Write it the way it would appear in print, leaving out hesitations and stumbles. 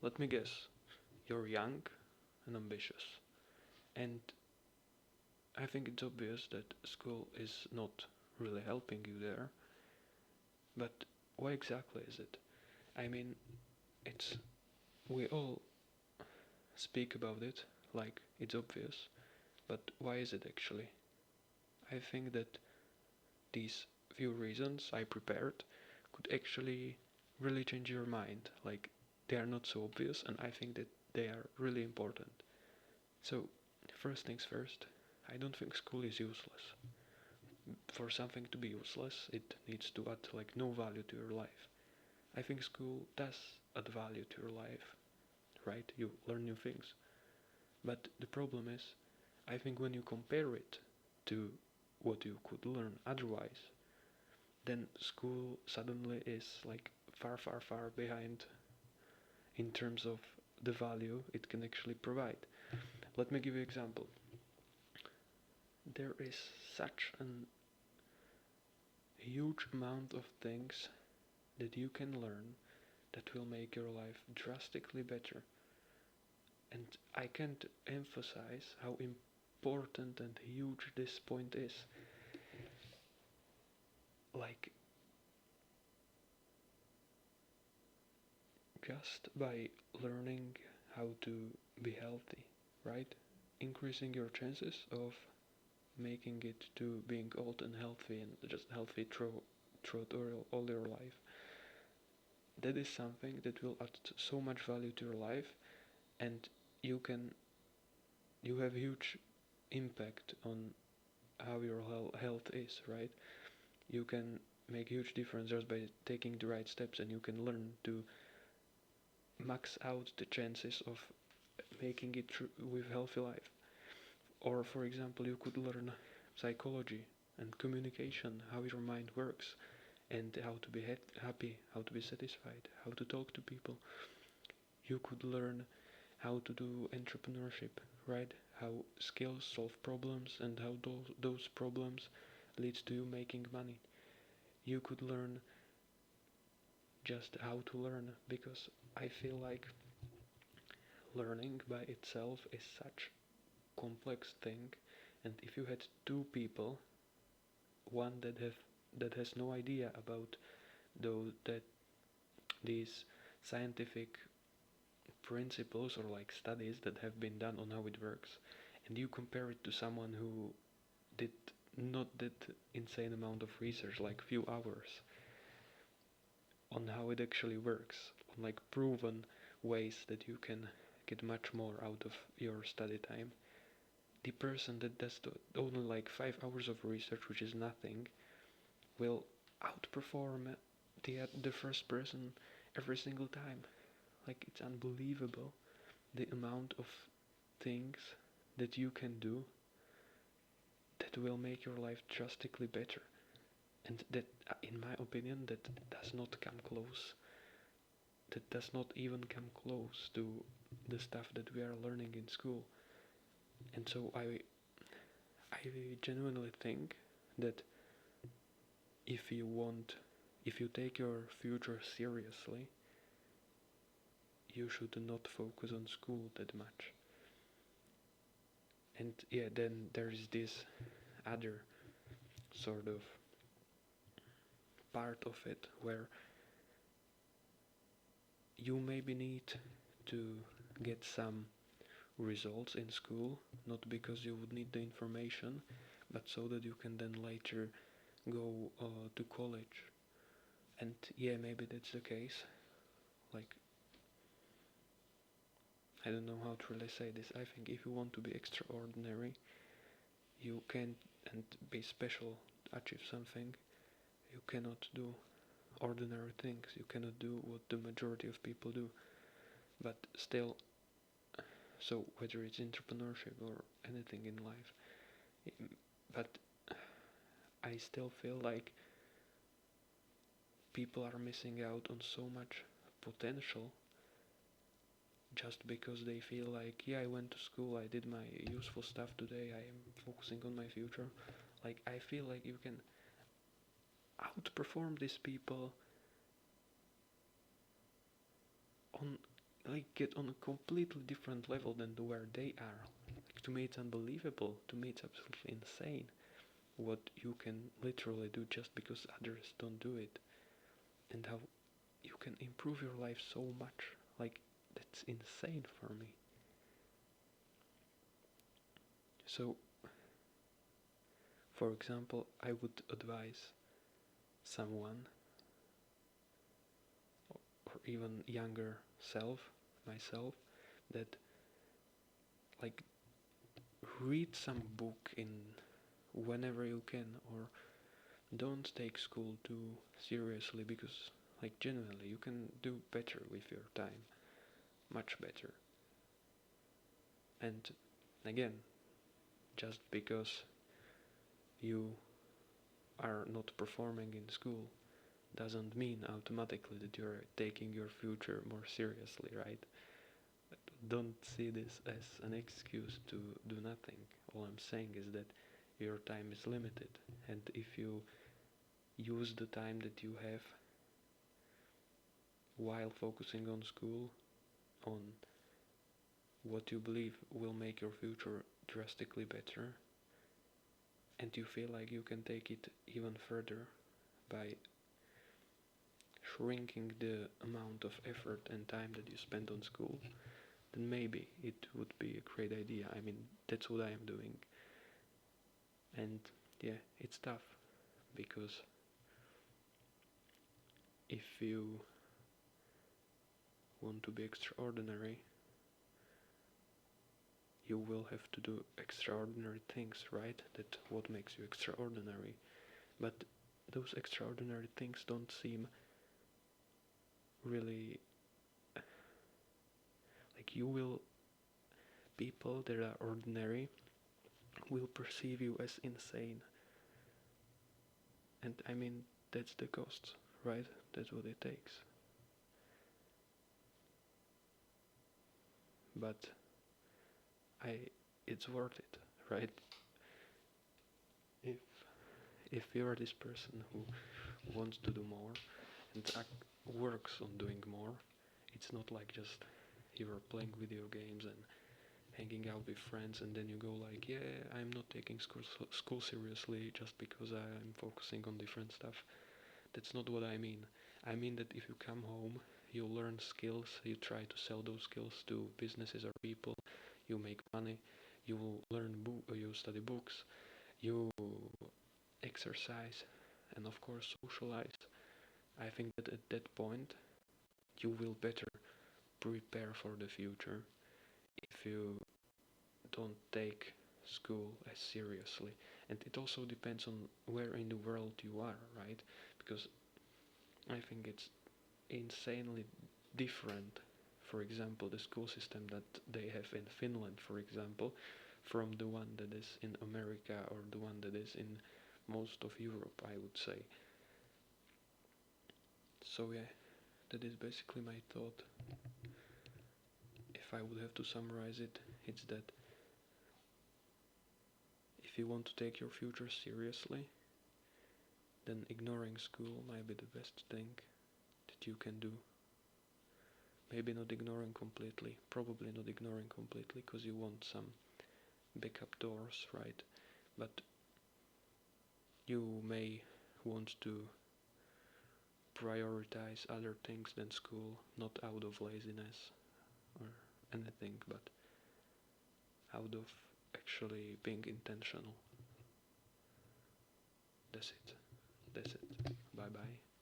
let me guess, you're young and ambitious. And I think it's obvious that school is not really helping you there. But why exactly is it? I mean, it's we all speak about it like it's obvious, but why is it actually? I think that these few reasons I prepared could actually really change your mind. Like, they are not so obvious, and I think that they are really important. So, first things first, I don't think school is useless. For something to be useless, it needs to add like no value to your life. I think school does add value to your life, right? You learn new things. But the problem is, I think when you compare it to what you could learn otherwise, then school suddenly is like far, far, far behind in terms of the value it can actually provide. Let me give you an example. There is such a huge amount of things that you can learn that will make your life drastically better. And I can't emphasize how important and huge this point is. Like, just by learning how to be healthy, right? Increasing your chances of making it to being old and healthy and just healthy throughout all your life. That is something that will add so much value to your life, and you can you have huge impact on how your health is, right? You can make huge difference just by taking the right steps, and you can learn to max out the chances of making it with healthy life. Or for example, you could learn psychology and communication, how your mind works, and how to be happy, how to be satisfied, how to talk to people. You could learn how to do entrepreneurship, right? How skills solve problems and how those problems leads to you making money. You could learn just how to learn, because I feel like learning by itself is such complex thing, and if you had two people, one that has no idea about that these scientific principles or like studies that have been done on how it works, and you compare it to someone who did not did insane amount of research, like few hours, on how it actually works, on like proven ways that you can get much more out of your study time. The person that does only like 5 hours of research, which is nothing, will outperform the first person every single time. Like, it's unbelievable the amount of things that you can do that will make your life drastically better. And that, in my opinion, that does not come close. That does not even come close to the stuff that we are learning in school. And so I genuinely think that if you take your future seriously, you should not focus on school that much. And yeah, then there is this other sort of part of it where you maybe need to get some results in school, not because you would need the information, but so that you can then later go to college. And yeah, maybe that's the case. Like, I don't know how to really say this. I think if you want to be extraordinary, you can and be special, achieve something, you cannot do ordinary things. You cannot do what the majority of people do. But still, so whether it's entrepreneurship or anything in life, but I still feel like people are missing out on so much potential just because they feel like, yeah, I went to school, I did my useful stuff today, I am focusing on my future. Like, I feel like you can outperform these people on like get on a completely different level than where they are. Like, to me it's unbelievable, to me it's absolutely insane what you can literally do just because others don't do it, and how you can improve your life so much. Like, that's insane for me. So, for example, I would advise someone, or even younger myself, that, like, read some book in whenever you can, or don't take school too seriously, because, like, genuinely you can do better with your time, much better. And again, just because you are not performing in school doesn't mean automatically that you're taking your future more seriously, right? Don't see this as an excuse to do nothing. All I'm saying is that your time is limited, and if you use the time that you have while focusing on school, on what you believe will make your future drastically better, and you feel like you can take it even further by shrinking the amount of effort and time that you spend on school, then maybe it would be a great idea. I mean, that's what I am doing. And yeah, it's tough, because if you want to be extraordinary, you will have to do extraordinary things, right? That's what makes you extraordinary. But those extraordinary things don't seem really, like, people that are ordinary will perceive you as insane. And I mean, that's the cost, right? That's what it takes. But it's worth it, right? If if you're this person who wants to do more and works on doing more, it's not like just you're playing video games and hanging out with friends and then you go like, yeah, I'm not taking school seriously just because I'm focusing on different stuff. That's not what I mean. I mean that if you come home, you learn skills, you try to sell those skills to businesses or people, you make money, you you study books, you exercise, and of course socialize. I think that at that point you will better prepare for the future if you don't take school as seriously. And it also depends on where in the world you are, right? Because I think it's insanely different, for example, the school system that they have in Finland, for example, from the one that is in America or the one that is in most of Europe, I would say. So yeah, that is basically my thought. If I would have to summarize it, it's that if you want to take your future seriously, then ignoring school might be the best thing that you can do. Maybe not ignoring completely, probably not ignoring completely, because you want some backup doors, right? But you may want to prioritize other things than school, not out of laziness or anything, but out of actually being intentional. That's it. Bye bye.